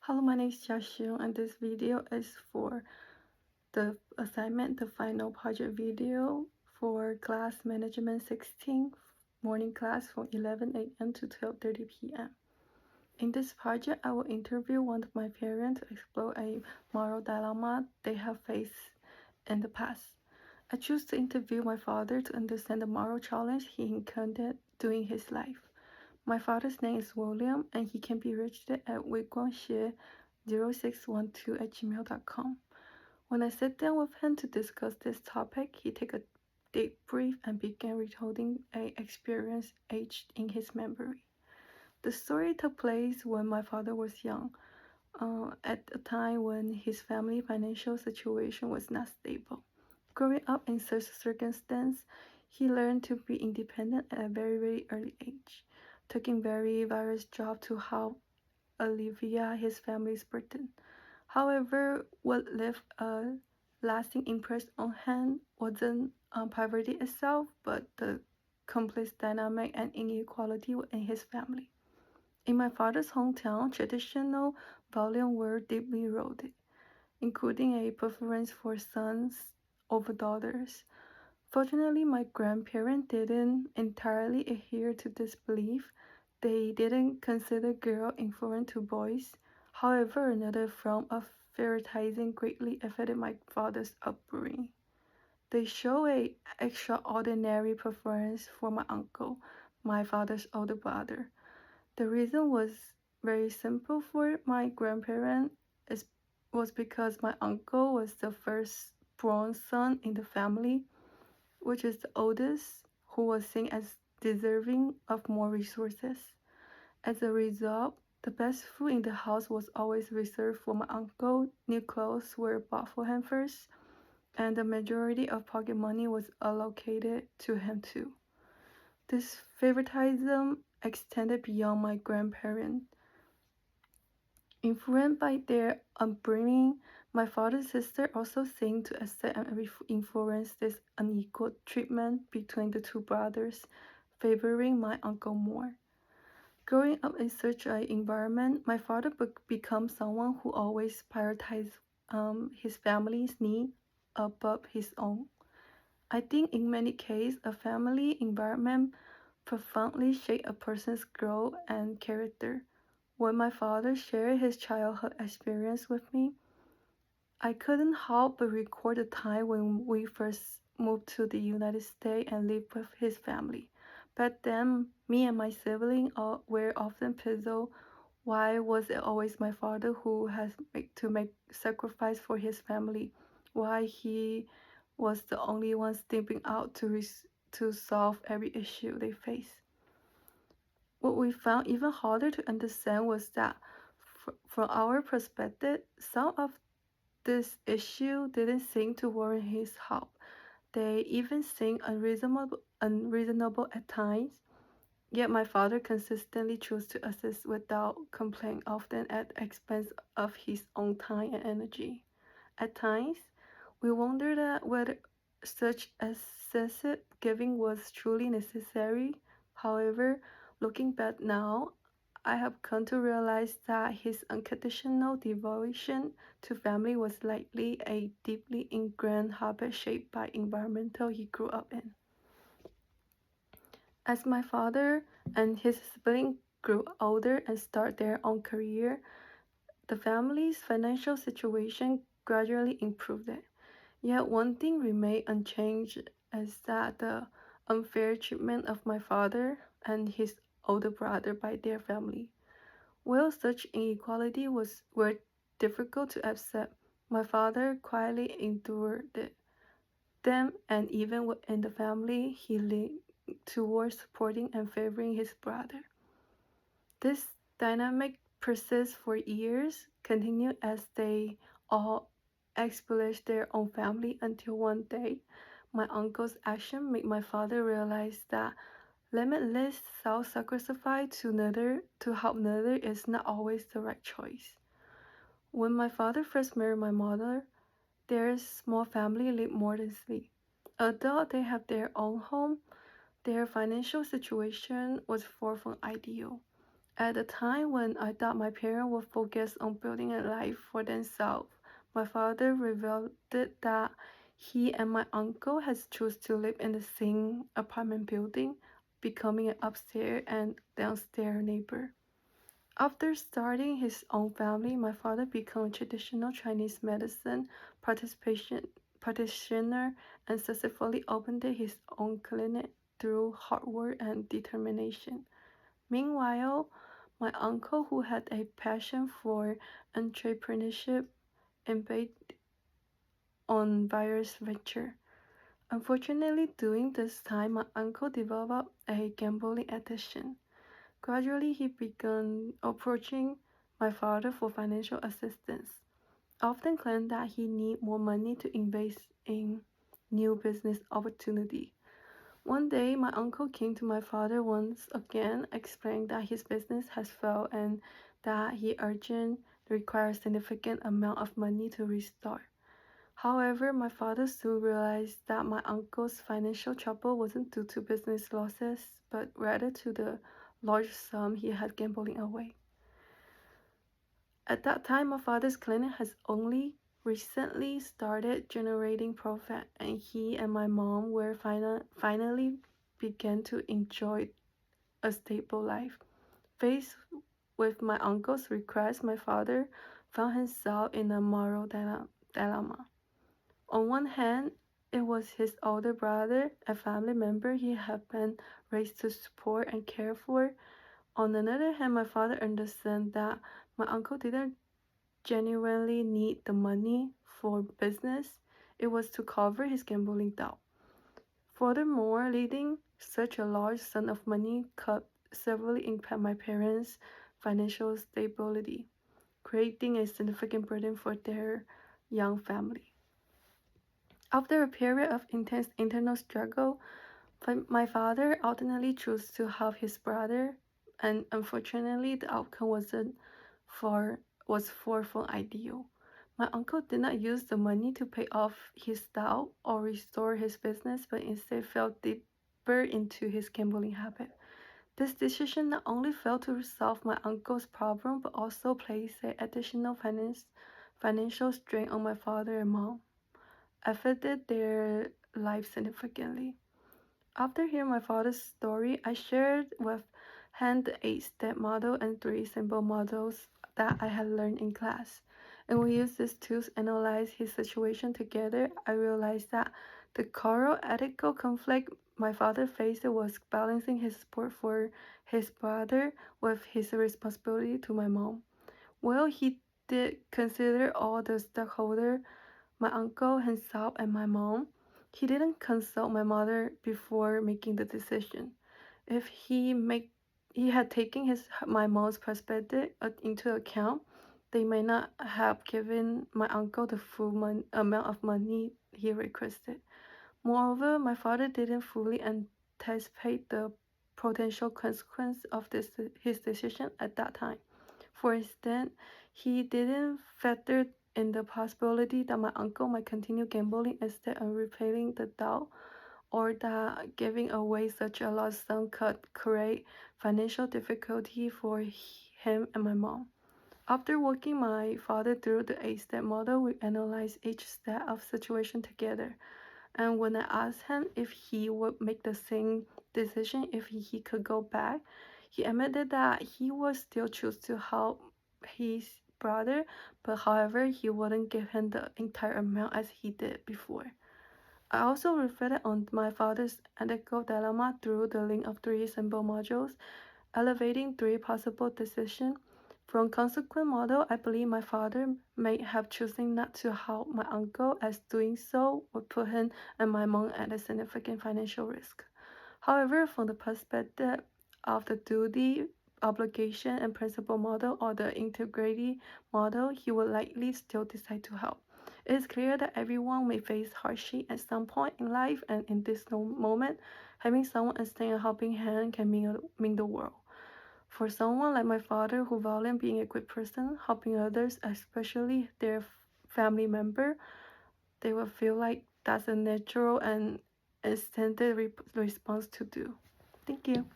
Hello, my name is Xiaoxiong, and this video is for the assignment, the final project video for class Management 16 morning class from 11 a.m. to 12:30 p.m. In this project, I will interview one of my parents to explore a moral dilemma they have faced in the past. I choose to interview my father to understand the moral challenge he encountered during his life. My father's name is William, and he can be reached at weiguangxie0612@gmail.com. When I sat down with him to discuss this topic, he took a deep breath and began recounting an experience aged in his memory. The story took place when my father was young, at a time when his family financial situation was not stable. Growing up in such circumstances, he learned to be independent at a very early age, taking various jobs to help alleviate his family's burden. However, what left a lasting impress on him wasn't poverty itself, but the complex dynamic and inequality in his family. In my father's hometown, traditional values were deeply rooted, including a preference for sons over daughters. Fortunately, my grandparents didn't entirely adhere to this belief. They didn't consider girls inferior to boys. However, another form of favoritism greatly affected my father's upbringing. They show a extraordinary preference for my uncle, my father's older brother. The reason was very simple for my grandparents is was because my uncle was the firstborn son in the family, which is the oldest, who was seen as deserving of more resources. As a result, the best food in the house was always reserved for my uncle, new clothes were bought for him first, and the majority of pocket money was allocated to him too. This favoritism extended beyond my grandparents. Influenced by their upbringing, my father's sister also seemed to accept and influence this unequal treatment between the two brothers, favoring my uncle more. Growing up in such an environment, my father became someone who always prioritized his family's need above his own. I think in many cases, a family environment profoundly shapes a person's growth and character. When my father shared his childhood experience with me, I couldn't help but recall the time when we first moved to the United States and lived with his family. Back then, me and my sibling were often puzzled why was it always my father who has to make sacrifice for his family, why he was the only one stepping out to solve every issue they face. What we found even harder to understand was that, from our perspective, some of this issue didn't seem to warrant his help. They even seemed unreasonable at times. Yet my father consistently chose to assist without complaint, often at the expense of his own time and energy. At times, we wondered whether such excessive giving was truly necessary. However, looking back now, I have come to realize that his unconditional devotion to family was likely a deeply ingrained habit shaped by environmental he grew up in. As my father and his siblings grew older and started their own career, the family's financial situation gradually improved. Yet one thing remained unchanged, is that the unfair treatment of my father and his older brother by their family. While such inequality were difficult to accept, my father quietly endured them, and even within the family, he leaned towards supporting and favoring his brother. This dynamic persists for years, continued as they all established their own family until one day, my uncle's action made my father realize that limitless self-sacrifice to help another is not always the right choice. When my father first married my mother, their small family lived modestly. Although they have their own home, their financial situation was far from ideal. At a time when I thought my parents were focused on building a life for themselves, my father revealed that he and my uncle had chosen to live in the same apartment building, becoming an upstairs and downstairs neighbor. After starting his own family, my father became a traditional Chinese medicine practitioner and successfully opened his own clinic through hard work and determination. Meanwhile, my uncle, who had a passion for entrepreneurship, embarked on various ventures. Unfortunately, during this time, my uncle developed a gambling addiction. Gradually, he began approaching my father for financial assistance, often claimed that he needed more money to invest in new business opportunity. One day, my uncle came to my father once again, explaining that his business has failed and that he urgently requires significant amount of money to restart. However, my father soon realized that my uncle's financial trouble wasn't due to business losses, but rather to the large sum he had gambling away. At that time, my father's clinic has only recently started generating profit, and he and my mom were finally began to enjoy a stable life. Faced with my uncle's request, my father found himself in a moral dilemma. On one hand, it was his older brother, a family member he had been raised to support and care for. On the other hand, my father understood that my uncle didn't genuinely need the money for business. It was to cover his gambling debt. Furthermore, leading such a large sum of money could severely impact my parents' financial stability, creating a significant burden for their young family. After a period of intense internal struggle, my father ultimately chose to help his brother, and unfortunately, the outcome for was far from ideal. My uncle did not use the money to pay off his debt or restore his business, but instead fell deeper into his gambling habit. This decision not only failed to resolve my uncle's problem, but also placed an additional financial strain on my father and mom, affected their lives significantly. After hearing my father's story, I shared with him the 8-step model and 3 simple models that I had learned in class. And we used these tools to analyze his situation together. I realized that the core ethical conflict my father faced was balancing his support for his brother with his responsibility to my mom. While he did consider all the stakeholders, my uncle, himself, and my mom, he didn't consult my mother before making the decision. If he had taken my mom's perspective into account, they may not have given my uncle the full amount of money he requested. Moreover, my father didn't fully anticipate the potential consequence of his decision at that time. For instance, he didn't factor in the possibility that my uncle might continue gambling instead of repaying the debt, or that giving away such a large sum could create financial difficulty for him and my mom. After walking my father through the 8-step model, we analyzed each step of situation together. And when I asked him if he would make the same decision if he could go back, he admitted that he would still choose to help his brother, but however, he wouldn't give him the entire amount as he did before. I also reflected on my father's ethical dilemma through the link of 3 simple modules, elevating 3 possible decisions. From consequent model, I believe my father may have chosen not to help my uncle, as doing so would put him and my mom at a significant financial risk. However, from the perspective of the duty, obligation, and principle model or the integrity model, he would likely still decide to help. It is clear that everyone may face hardship at some point in life, and in this moment, having someone extend a helping hand can mean the world. For someone like my father who valued being a good person, helping others, especially their family member, they will feel like that's a natural and extended response to do. Thank you.